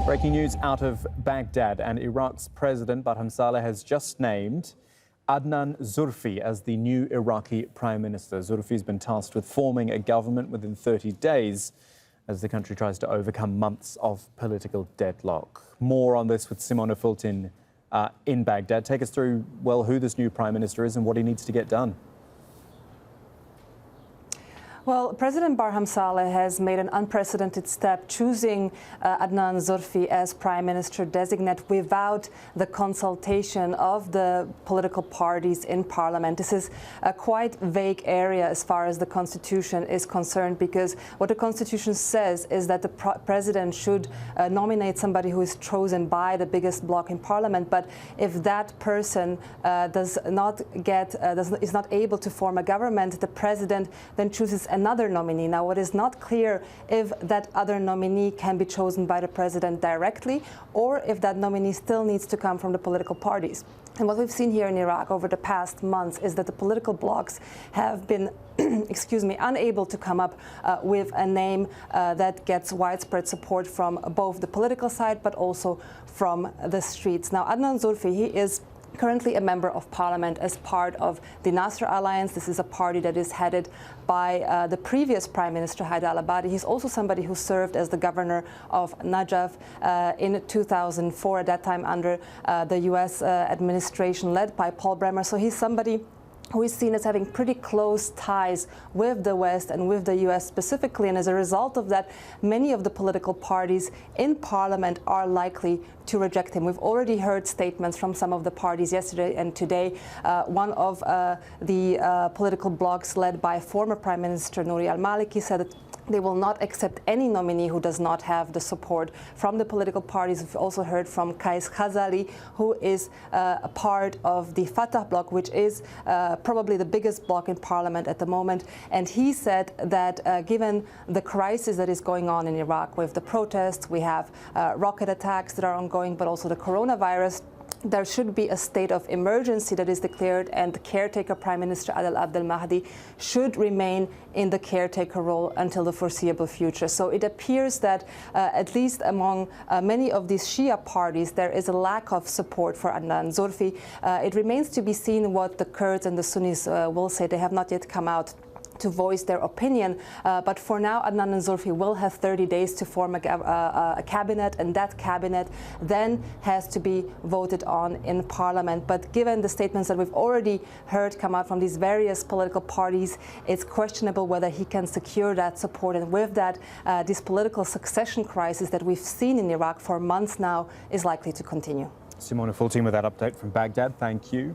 Breaking news out of Baghdad, and Iraq's President Barham Saleh has just named Adnan Zurfi as the new Iraqi Prime Minister. Zurfi's been tasked with forming a government within 30 days as the country tries to overcome months of political deadlock. More on this with Simona Fultin in Baghdad. Take us through, well, who this new Prime Minister is and what he needs to get done. Well, President Barham Saleh has made an unprecedented step, choosing Adnan Zurfi as Prime Minister designate without the consultation of the political parties in Parliament. This is a quite vague area as far as the Constitution is concerned, because what the Constitution says is that the President should nominate somebody who is chosen by the biggest bloc in Parliament. But if that person is not able to form a government, the President then chooses another nominee. Now, what is not clear if that other nominee can be chosen by the President directly, or if that nominee still needs to come from the political parties. And what we've seen here in Iraq over the past months is that the political blocs have been unable to come up with a name that gets widespread support from both the political side but also from the streets. Now, Adnan Zurfi, he is currently a member of parliament as part of the Nasser Alliance. This is a party that is headed by the previous Prime Minister Haider al-Abadi. He's also somebody who served as the governor of Najaf in 2004, at that time under the US administration led by Paul Bremer. So he's somebody who is seen as having pretty close ties with the West and with the US specifically. And as a result of that, many of the political parties in Parliament are likely to reject him. We've already heard statements from some of the parties yesterday and today. One of the political blocs led by former Prime Minister Nouri al-Maliki said that they will not accept any nominee who does not have the support from the political parties. We've also heard from Kais Khazali, who is a part of the Fatah bloc, which is probably the biggest bloc in Parliament at the moment. And he said that given the crisis that is going on in Iraq with the protests, we have rocket attacks that are ongoing, but also the coronavirus, there should be a state of emergency that is declared, and the caretaker Prime Minister Adel Abdel Mahdi should remain in the caretaker role until the foreseeable future. So it appears that at least among many of these Shia parties, there is a lack of support for Adnan Zurfi. It remains to be seen what the Kurds and the Sunnis will say. They have not yet come out to voice their opinion, but for now Adnan al Zurfi will have 30 days to form a cabinet, and that cabinet then has to be voted on in Parliament. But given the statements that we've already heard come out from these various political parties, it's questionable whether he can secure that support, and with that this political succession crisis that we've seen in Iraq for months now is likely to continue. Simona Fultin with that update from Baghdad. Thank you.